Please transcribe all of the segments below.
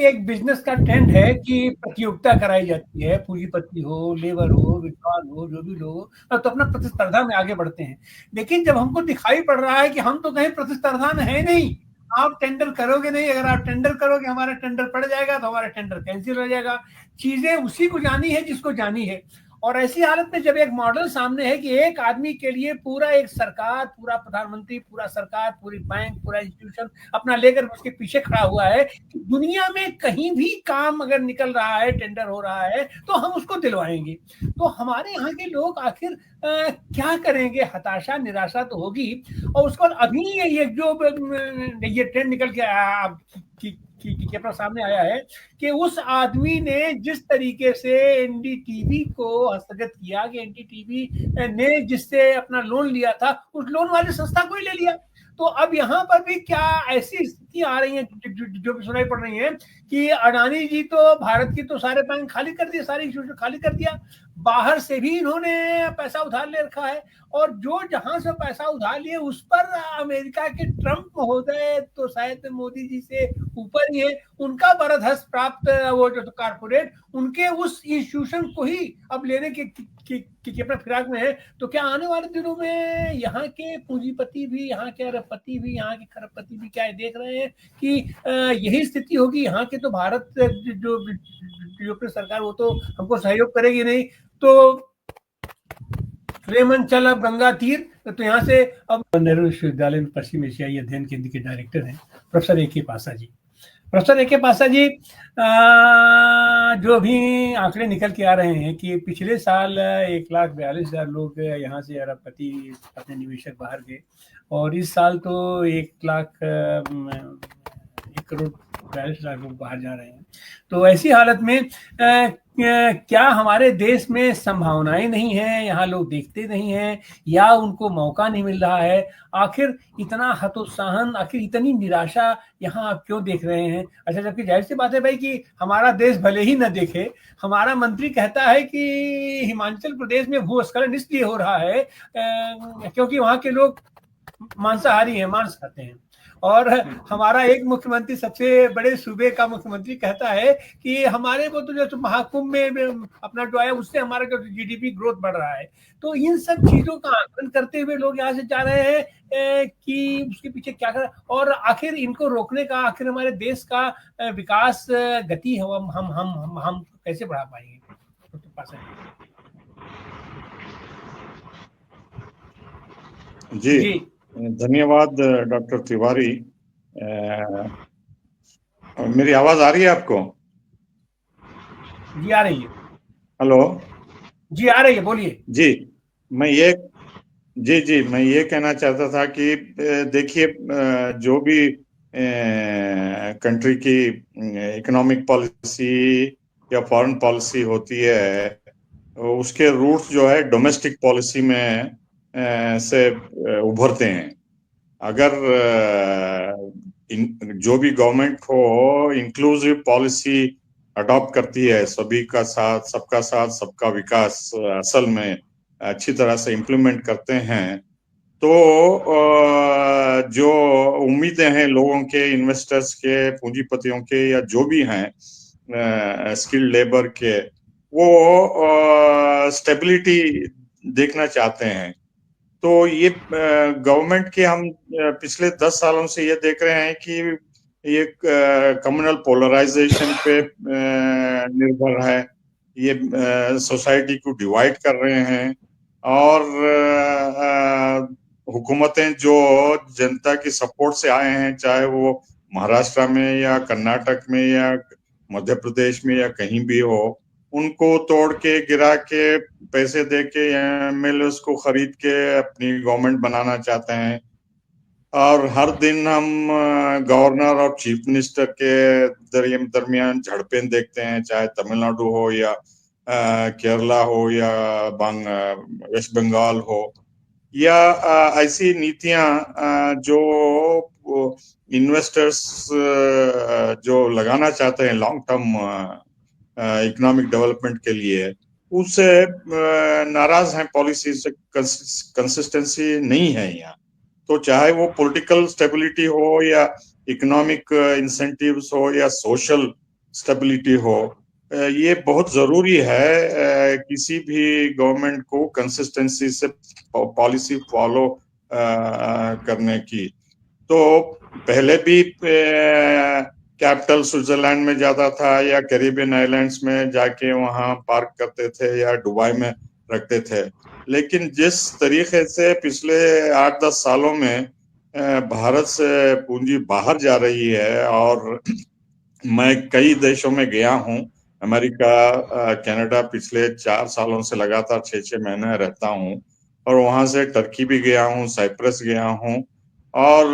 एक बिजनेस का ट्रेंड है कि प्रतियोगिता कराई जाती है, पूंजीपति हो, लेबर हो, विद्वान हो, जो भी लोग हो, तो अपना प्रतिस्पर्धा में आगे बढ़ते हैं। लेकिन जब हमको दिखाई पड़ रहा है कि हम तो कहीं प्रतिस्पर्धा में है नहीं, आप टेंडर करोगे नहीं, अगर आप टेंडर करोगे हमारा टेंडर पड़ जाएगा तो हमारा टेंडर कैंसिल हो जाएगा। चीजें उसी को जानी है जिसको जानी है। और ऐसी हालत में जब एक मॉडल सामने है कि एक आदमी के लिए पूरा एक सरकार, पूरा प्रधानमंत्री, पूरा सरकार, पूरी बैंक, पूरा इंस्टीट्यूशन अपना लेकर उसके पीछे खड़ा हुआ है कि दुनिया में कहीं भी काम अगर निकल रहा है, टेंडर हो रहा है तो हम उसको दिलवाएंगे। तो हमारे यहाँ के लोग आखिर क्या करेंगे? हताशा, निराशा तो होगी। और उसके बाद अभी ये जो ये ट्रेंड निकल के आया कि अपना सामने आया है कि उस आदमी ने जिस तरीके से एनडीटीवी को हस्तगत किया, कि एनडीटीवी ने जिससे अपना लोन लिया था, उस लोन वाली संस्था को ही ले लिया। तो अब यहाँ पर भी क्या ऐसी स्थिति आ रही है जो भी सुनाई पड़ रही है कि अडानी जी तो भारत की तो सारे बैंक खाली कर दिए, सारे इंस्टीट्यूशन खाली कर दिया, बाहर से भी इन्होंने पैसा उधार ले रखा है। और जो जहां से पैसा उधार लिए उस पर अमेरिका के ट्रंप महोदय तो शायद मोदी जी से ऊपर ही है, उनका बरदहस्त प्राप्त वो जो कारपोरेट उनके उस इंस्टीट्यूशन को ही अब लेने के अपने फिराक में है। तो क्या आने वाले दिनों में यहाँ के पूंजीपति भी, यहाँ के अरबपति भी, यहाँ के खरबपति भी क्या देख रहे हैं कि यही स्थिति होगी? यहाँ के तो भारत जो अपनी सरकार वो तो हमको सहयोग करेगी नहीं, तो रेमन चल अब गंगा तीर। तो यहाँ से अब नेहरू विश्वविद्यालय में पश्चिम एशियाई अध्ययन केंद्र के डायरेक्टर हैं प्रोफेसर ए के पासा जी। प्रोफेसर ए के पासा जी, जो भी आंकड़े निकल के आ रहे हैं कि पिछले साल 1,42,000 लोग यहाँ से अरबपति अपने निवेशक बाहर गए, और इस साल तो 1,42,00,000 लोग बाहर जा रहे हैं। तो ऐसी हालत में क्या हमारे देश में संभावनाएं नहीं है? यहाँ लोग देखते नहीं हैं या उनको मौका नहीं मिल रहा है? आखिर इतना हतोत्साहन, आखिर इतनी निराशा यहाँ आप क्यों देख रहे हैं? अच्छा, जबकि जाहिर सी बात है भाई कि हमारा देश भले ही न देखे, हमारा मंत्री कहता है कि हिमाचल प्रदेश में भूस्खलन इसलिए हो रहा है क्योंकि वहाँ के लोग मांसाहारी हैं, मांस खाते हैं। और हमारा एक मुख्यमंत्री, सबसे बड़े सूबे का मुख्यमंत्री, कहता है कि हमारे को तो जो महाकुंभ में अपना जो है उससे हमारा जो जीडीपी ग्रोथ बढ़ रहा है। तो इन सब चीजों का आकलन करते हुए लोग यहाँ से जा रहे हैं कि उसके पीछे क्या कर, और आखिर इनको रोकने का, आखिर हमारे देश का विकास गति हम कैसे बढ़ा पाएंगे? जी, धन्यवाद डॉक्टर तिवारी। मेरी आवाज आ रही है आपको? जी आ रही है। हेलो जी आ रही है, बोलिए। जी, मैं ये कहना चाहता था कि देखिए, जो भी कंट्री की इकोनॉमिक पॉलिसी या फॉरेन पॉलिसी होती है, उसके रूट्स जो है डोमेस्टिक पॉलिसी में से उभरते हैं। अगर जो भी गवर्नमेंट हो इंक्लूसिव पॉलिसी अडॉप्ट करती है, सभी का साथ, सबका साथ, सबका विकास असल में अच्छी तरह से इम्प्लीमेंट करते हैं, तो जो उम्मीदें हैं लोगों के, इन्वेस्टर्स के, पूंजीपतियों के, या जो भी हैं स्किल्ड लेबर के, वो स्टेबिलिटी देखना चाहते हैं। तो ये गवर्नमेंट के हम पिछले 10 सालों से ये देख रहे हैं कि ये कम्युनल पोलराइजेशन पे निर्भर है। ये सोसाइटी को डिवाइड कर रहे हैं, और हुकूमतें जो जनता की सपोर्ट से आए हैं, चाहे वो महाराष्ट्र में या कर्नाटक में या मध्य प्रदेश में या कहीं भी हो, उनको तोड़ के, गिरा के, पैसे दे के, एमएलए को खरीद के अपनी गवर्नमेंट बनाना चाहते हैं। और हर दिन हम गवर्नर और चीफ मिनिस्टर के दरमियान झड़पें देखते हैं, चाहे तमिलनाडु हो या केरला हो या वेस्ट बंगाल हो, या ऐसी नीतियां जो इन्वेस्टर्स जो लगाना चाहते हैं लॉन्ग टर्म इकोनॉमिक डेवलपमेंट के लिए, उससे नाराज हैं। पॉलिसी से कंसिस्टेंसी नहीं है यहाँ। तो चाहे वो पॉलिटिकल स्टेबिलिटी हो या इकोनॉमिक इंसेंटिव्स हो या सोशल स्टेबिलिटी हो। ये बहुत जरूरी है किसी भी गवर्नमेंट को कंसिस्टेंसी से पॉलिसी फॉलो करने की। तो पहले भी कैपिटल स्विट्जरलैंड में जाता था या कैरिबियन आइलैंड्स में जाके वहां पार्क करते थे या दुबई में रखते थे, लेकिन जिस तरीके से पिछले 8-10 सालों में भारत से पूंजी बाहर जा रही है, और मैं कई देशों में गया हूँ, अमेरिका, कनाडा, पिछले 4 सालों से लगातार 6-6 महीने रहता हूँ, और वहां से टर्की भी गया हूँ, साइप्रस गया हूँ, और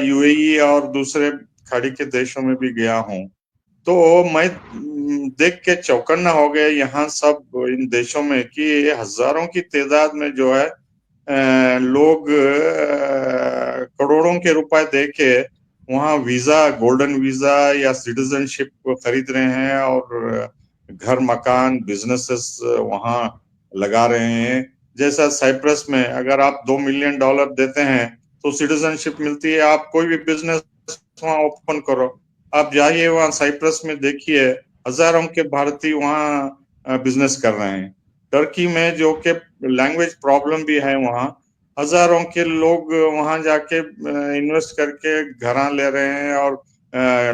यूएई और दूसरे खाड़ी के देशों में भी गया हूँ। तो मैं देख के चौकन्ना हो गया यहाँ सब इन देशों में कि हजारों की तादाद में जो है लोग करोड़ों के रुपए दे के वहाँ वीजा, गोल्डन वीजा या सिटीजनशिप खरीद रहे हैं, और घर, मकान, बिजनेसेस वहाँ लगा रहे हैं। जैसा साइप्रस में अगर आप $2 मिलियन देते हैं तो सिटीजनशिप मिलती है, आप कोई भी बिजनेस वहाँ ओपन करो। आप जाइए वहाँ साइप्रस में, देखिए हजारों के भारतीय वहाँ बिजनेस कर रहे हैं। टर्की में जो कि लैंग्वेज प्रॉब्लम भी है, वहाँ हजारों के लोग वहां जाके इन्वेस्ट करके घर ले रहे हैं और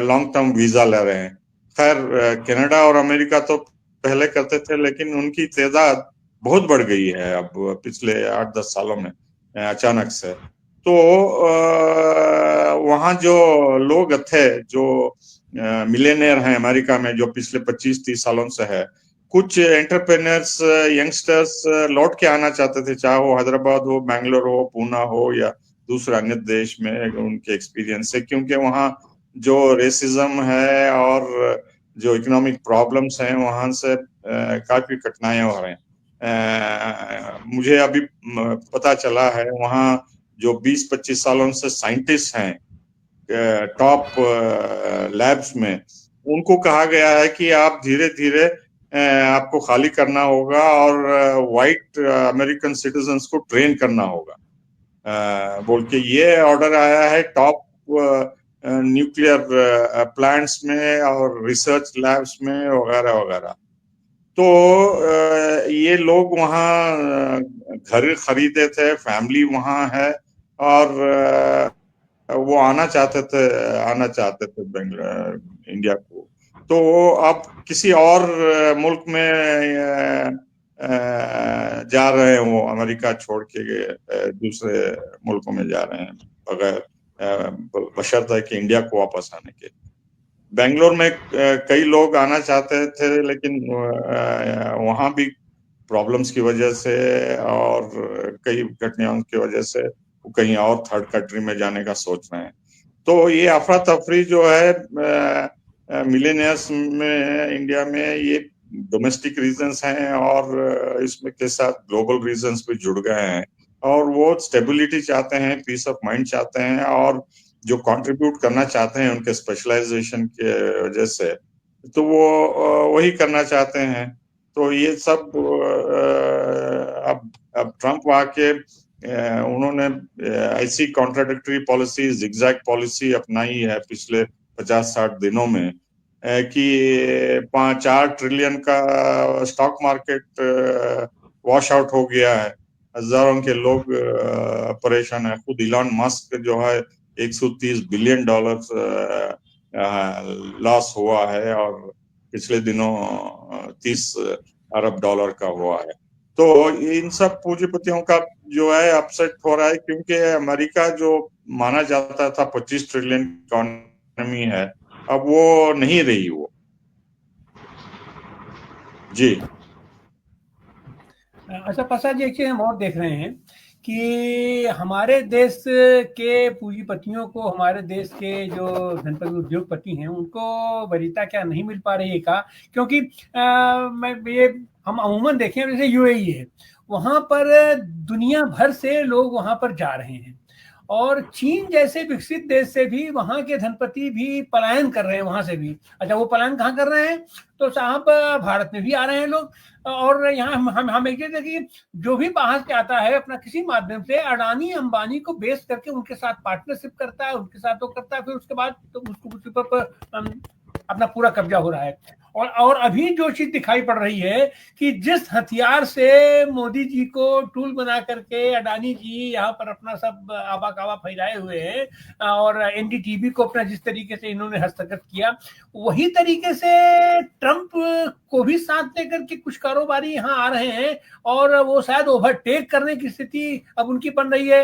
लॉन्ग टर्म वीजा ले रहे हैं। खैर कनाडा और अमेरिका तो पहले करते थे, लेकिन उनकी तादाद बहुत बढ़ गई है अब पिछले 8-10 सालों में अचानक से। तो वहाँ जो लोग थे, जो मिलियनेयर हैं अमेरिका में, जो पिछले 25-30 सालों से है, कुछ एंटरप्रेन्योर्स, यंगस्टर्स लौट के आना चाहते थे, चाहे वो हैदराबाद हो, बैंगलोर हो, पूना हो या दूसरे अन्य देश में, उनके एक्सपीरियंस से, क्योंकि वहाँ जो रेसिज्म है और जो इकोनॉमिक प्रॉब्लम्स हैं वहां से काफी कठिनाइयां हो रही हैं। मुझे अभी पता चला है वहाँ जो 20-25 सालों से साइंटिस्ट हैं टॉप लैब्स में, उनको कहा गया है कि आप धीरे धीरे आपको खाली करना होगा और व्हाइट अमेरिकन सिटीजन्स को ट्रेन करना होगा, बोल के ये ऑर्डर आया है टॉप न्यूक्लियर प्लांट्स में और रिसर्च लैब्स में वगैरह वगैरह। तो ये लोग वहाँ घर खरीदे थे, फैमिली वहाँ है, और वो आना चाहते थे बेंगलोर, इंडिया को। तो अब किसी और मुल्क में जा रहे हैं, वो अमेरिका छोड़ के दूसरे मुल्कों में जा रहे हैं, बगैर बशर्ते कि इंडिया को वापस आने के। बेंगलोर में कई लोग आना चाहते थे, लेकिन वहाँ भी प्रॉब्लम्स की वजह से और कई घटनाओं की वजह से वो कहीं और थर्ड कंट्री में जाने का सोच रहे हैं। तो ये अफरा तफरी जो है मिलेनियर्स में इंडिया में, ये डोमेस्टिक रीजंस हैं, और इसमें के साथ ग्लोबल रीजंस भी जुड़ गए हैं, और वो स्टेबिलिटी चाहते हैं, पीस ऑफ माइंड चाहते हैं, और जो कंट्रीब्यूट करना चाहते हैं उनके स्पेशलाइजेशन के वजह से, तो वो वही करना चाहते हैं। तो ये सब अब ट्रम्प आके उन्होंने ऐसी कॉन्ट्राडिक्टरी पॉलिसी, जिगजैग पॉलिसी अपनाई है पिछले 50-60 दिनों में कि 5-4 ट्रिलियन का स्टॉक मार्केट वॉश आउट हो गया है, हजारों के लोग परेशान है। खुद इलॉन मस्क जो है $130 बिलियन लॉस हुआ है, और पिछले दिनों $30 अरब का हुआ है। तो इन सब पूंजीपतियों का जो है अपसेट हो रहा है, क्योंकि अमेरिका जो माना जाता था 25 ट्रिलियन इकोनॉमी है, अब वो नहीं रही वो। जी अच्छा प्रसाद जी, देखिए हम और देख रहे हैं कि हमारे देश के पूंजीपतियों को, हमारे देश के जो धनपति उद्योगपति हैं, उनको वरीयता क्या नहीं मिल पा रही है का? क्योंकि मैं ये हम अमूमन देखें, जैसे यूएई है, वहां पर दुनिया भर से लोग वहां पर जा रहे हैं, और चीन जैसे विकसित देश से भी वहां के धनपति भी पलायन कर रहे हैं वहां से भी। अच्छा, वो पलायन कहाँ कर रहे हैं? तो साहब भारत में भी आ रहे हैं लोग, और यहाँ हम एक चीज देखिए, जो भी बाहर से आता है अपना किसी माध्यम से अडानी अंबानी को बेस करके उनके साथ पार्टनरशिप करता है, उनके साथ वो करता है, फिर उसके बाद तो उसको अपना पूरा कब्जा हो रहा है। और अभी जो चीज दिखाई पड़ रही है कि जिस हथियार से मोदी जी को टूल बना करके अडानी जी यहाँ पर अपना सब आवा कावा फैलाए हुए हैं, और एनडीटीवी को अपना जिस तरीके से इन्होंने हस्तगत किया, वही तरीके से ट्रंप को भी साथ लेकर के कुछ कारोबारी यहाँ आ रहे हैं, और वो शायद ओवरटेक करने की स्थिति अब उनकी बन रही है।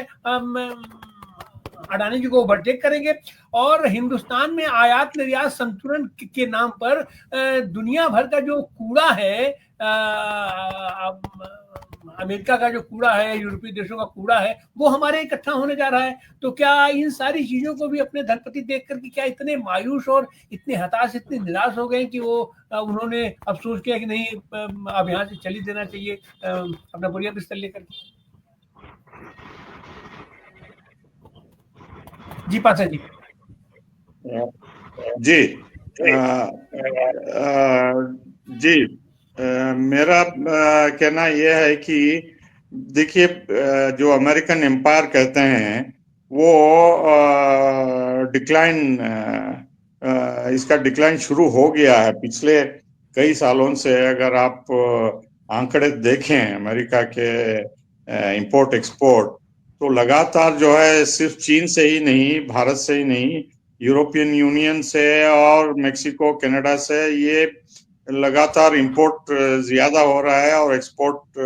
अडानी जी को ओवरटेक करेंगे, और हिंदुस्तान में आयात निर्यात संतुलन के नाम पर दुनिया भर का जो कूड़ा है, अमेरिका का जो कूड़ा है, यूरोपीय देशों का कूड़ा है, वो हमारे इकट्ठा होने जा रहा है। तो क्या इन सारी चीजों को भी अपने धनपति देख करके क्या इतने मायूस और इतने हताश, इतने निराश हो गए कि वो उन्होंने अब सोच किया कि नहीं, अब यहाँ से चली देना चाहिए अपना बोरिया बिस्तर लेकर? जी पासा जी। जी जी, मेरा कहना यह है कि देखिए, जो अमेरिकन एम्पायर कहते हैं वो डिक्लाइन, इसका डिक्लाइन शुरू हो गया है पिछले कई सालों से। अगर आप आंकड़े देखें अमेरिका के इंपोर्ट एक्सपोर्ट, तो लगातार जो है सिर्फ चीन से ही नहीं, भारत से ही नहीं, यूरोपियन यूनियन से और मेक्सिको कनाडा से ये लगातार इंपोर्ट ज्यादा हो रहा है और एक्सपोर्ट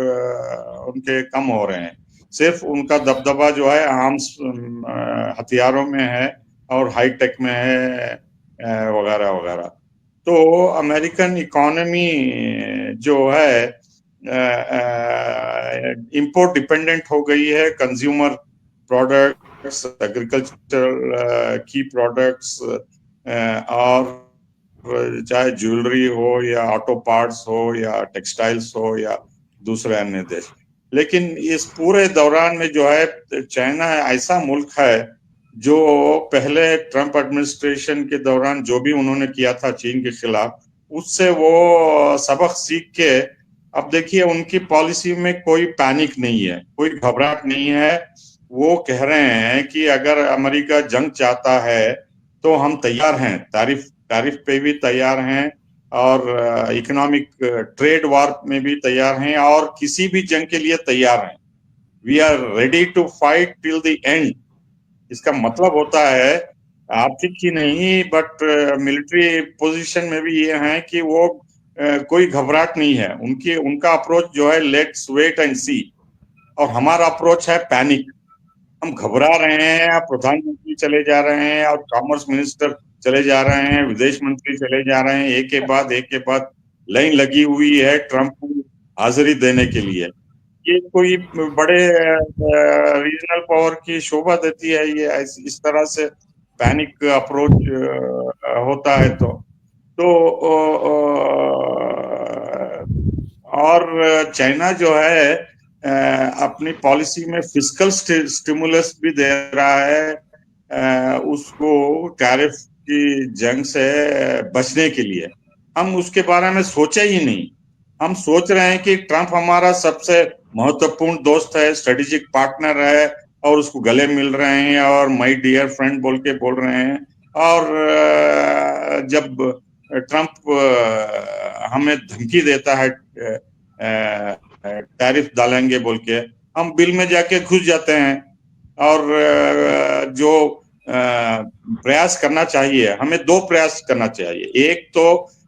उनके कम हो रहे हैं। सिर्फ उनका दबदबा जो है आर्म्स हथियारों में है और हाई टेक में है वगैरह वगैरह। तो अमेरिकन इकोनॉमी जो है इंपोर्ट डिपेंडेंट हो गई है। कंज्यूमर प्रोडक्ट्स, एग्रीकल्चर की प्रोडक्ट्स, और चाहे ज्वेलरी हो या ऑटो पार्ट्स हो या टेक्सटाइल्स हो या दूसरे अन्य देश। लेकिन इस पूरे दौरान में जो है चाइना ऐसा मुल्क है जो पहले ट्रंप एडमिनिस्ट्रेशन के दौरान जो भी उन्होंने किया था चीन के खिलाफ, उससे वो सबक सीख के अब देखिए उनकी पॉलिसी में कोई पैनिक नहीं है, कोई घबराहट नहीं है। वो कह रहे हैं कि अगर अमेरिका जंग चाहता है तो हम तैयार हैं, तारीफ पे भी तैयार हैं, और इकोनॉमिक ट्रेड वॉर में भी तैयार हैं, और किसी भी जंग के लिए तैयार हैं। We are ready to fight till the end. इसका मतलब होता है आर्थिक ही नहीं बट मिलिट्री पोजीशन में भी ये है कि वो कोई घबराहट नहीं है। उनका अप्रोच जो है लेट्स वेट एंड सी, और हमारा अप्रोच है पैनिक। हम घबरा रहे हैं, प्रधानमंत्री चले जा रहे हैं और कॉमर्स मिनिस्टर चले जा रहे हैं, विदेश मंत्री चले जा रहे हैं, एक के बाद लाइन लगी हुई है ट्रंप को हाजिरी देने के लिए। ये कोई बड़े रीजनल पावर की शोभा देती है ये इस तरह से पैनिक अप्रोच होता है। तो और चाइना जो है अपनी पॉलिसी में फिस्कल स्टिमुलस भी दे रहा है उसको टैरिफ की जंग से बचने के लिए। हम उसके बारे में सोचे ही नहीं। हम सोच रहे हैं कि ट्रंप हमारा सबसे महत्वपूर्ण दोस्त है, स्ट्रेटेजिक पार्टनर है, और उसको गले मिल रहे हैं और माय डियर फ्रेंड बोल के बोल रहे हैं। और जब ट्रंप हमें धमकी देता है टैरिफ डालेंगे बोल के, हम बिल में जाके घुस जाते हैं। और जो प्रयास करना चाहिए, हमें दो प्रयास करना चाहिए। एक तो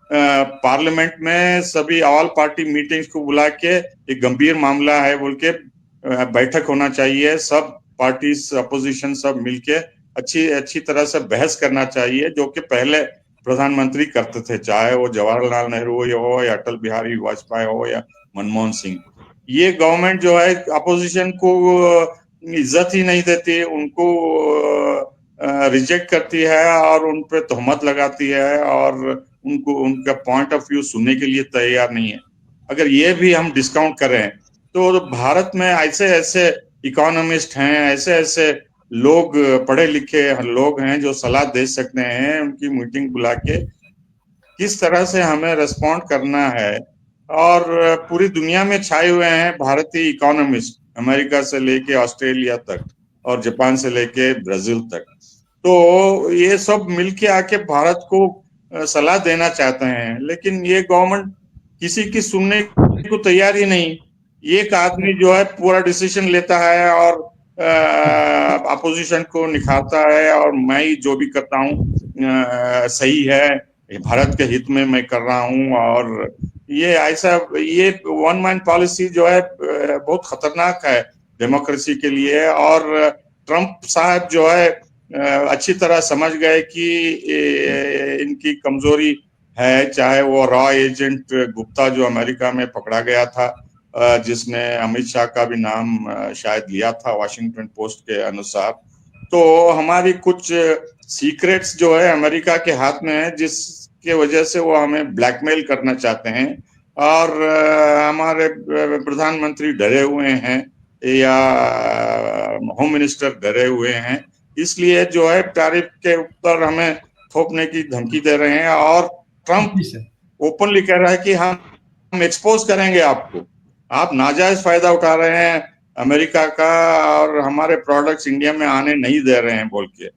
पार्लियामेंट में सभी ऑल पार्टी मीटिंग्स को बुला के एक गंभीर मामला है बोल के बैठक होना चाहिए। सब पार्टीज अपोजिशन सब मिलके अच्छी तरह से बहस करना चाहिए, जो कि पहले प्रधानमंत्री करते थे, चाहे वो जवाहरलाल नेहरू हो या अटल बिहारी वाजपेयी हो या मनमोहन सिंह। ये गवर्नमेंट जो है अपोजिशन को इज्जत ही नहीं देती, उनको रिजेक्ट करती है और उन पे तोहमत लगाती है, और उनको उनका पॉइंट ऑफ व्यू सुनने के लिए तैयार नहीं है। अगर ये भी हम डिस्काउंट करें तो भारत में ऐसे इकोनॉमिस्ट हैं, ऐसे लोग, पढ़े लिखे लोग हैं जो सलाह दे सकते हैं। उनकी मीटिंग बुला के किस तरह से हमें रेस्पॉन्ड करना है। और पूरी दुनिया में छाए हुए हैं भारतीय इकोनॉमिस्ट, अमेरिका से लेके ऑस्ट्रेलिया तक और जापान से लेके ब्राजील तक। तो ये सब मिलके आके भारत को सलाह देना चाहते हैं, लेकिन ये गवर्नमेंट किसी की सुनने को तैयार ही नहीं। एक आदमी जो है पूरा डिसीजन लेता है और अपोजिशन को निखारता है, और मैं ही जो भी करता हूँ सही है, भारत के हित में मैं कर रहा हूँ। और ये ऐसा, ये वन मैन पॉलिसी जो है बहुत खतरनाक है डेमोक्रेसी के लिए। और ट्रम्प साहब जो है अच्छी तरह समझ गए कि इनकी कमजोरी है, चाहे वो रॉ एजेंट गुप्ता जो अमेरिका में पकड़ा गया था, जिसमें अमित शाह का भी नाम शायद लिया था वाशिंगटन पोस्ट के अनुसार। तो हमारी कुछ सीक्रेट्स जो है अमेरिका के हाथ में है, जिसके वजह से वो हमें ब्लैकमेल करना चाहते हैं। और हमारे प्रधानमंत्री डरे हुए हैं, या होम मिनिस्टर डरे हुए हैं, इसलिए जो है टैरिफ के ऊपर हमें थोपने की धमकी दे रहे हैं। और ट्रम्प ओपनली कह रहा है कि हम एक्सपोज करेंगे आपको, आप नाजायज फायदा उठा रहे हैं अमेरिका का, और हमारे प्रोडक्ट्स इंडिया में आने नहीं दे रहे हैं बोल के।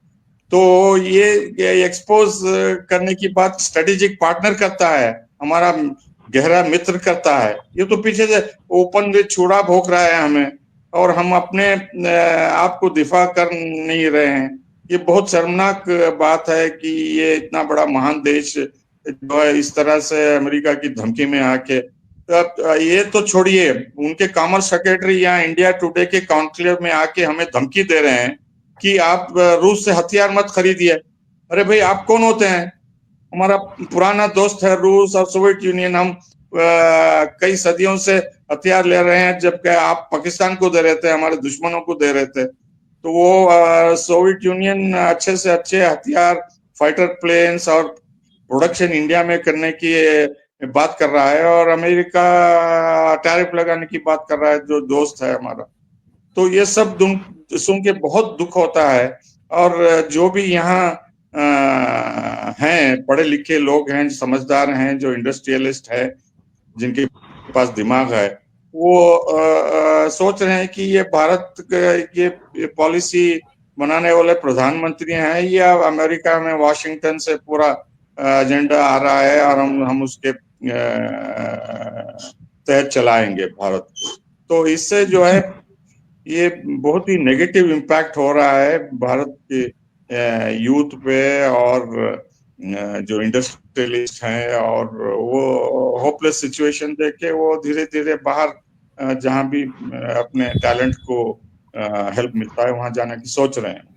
तो ये एक्सपोज करने की बात स्ट्रेटेजिक पार्टनर करता है, हमारा गहरा मित्र करता है। ये तो पीछे से ओपन में छुड़ा भोंक रहा है हमें, और हम अपने आप को दिफा कर नहीं रहे हैं। ये बहुत शर्मनाक बात है कि ये इतना बड़ा महान देश जो है इस तरह से अमेरिका की धमकी में आके, ये तो छोड़िए, उनके कॉमर्स सेक्रेटरी यहाँ इंडिया टुडे के कॉन्क्लेव में आके हमें धमकी दे रहे हैं कि आप रूस से हथियार मत खरीदिए। अरे भाई, आप कौन होते हैं? हमारा पुराना दोस्त है रूस और सोवियत यूनियन। हम कई सदियों से हथियार ले रहे हैं, जबकि आप पाकिस्तान को दे रहे थे, हमारे दुश्मनों को दे रहे थे। तो वो सोवियत यूनियन अच्छे से अच्छे हथियार, फाइटर प्लेन्स और प्रोडक्शन इंडिया में करने की बात कर रहा है, और अमेरिका टैरिफ लगाने की बात कर रहा है, जो दोस्त है हमारा। तो ये सब सुन के बहुत दुख होता है। और जो भी यहाँ हैं, पढ़े लिखे लोग हैं, समझदार हैं, जो इंडस्ट्रियलिस्ट है, जिनके पास दिमाग है, वो सोच रहे हैं कि ये भारत ये पॉलिसी बनाने वाले प्रधानमंत्री हैं, या अमेरिका में वाशिंगटन से पूरा एजेंडा आ रहा है, और हम उसके तहत चलाएंगे भारत को। तो इससे जो है ये बहुत ही नेगेटिव इम्पैक्ट हो रहा है भारत के यूथ पे, और जो इंडस्ट्रियलिस्ट हैं, और वो होपलेस सिचुएशन देख के वो धीरे धीरे बाहर जहां भी अपने टैलेंट को हेल्प मिलता है वहां जाने की सोच रहे हैं।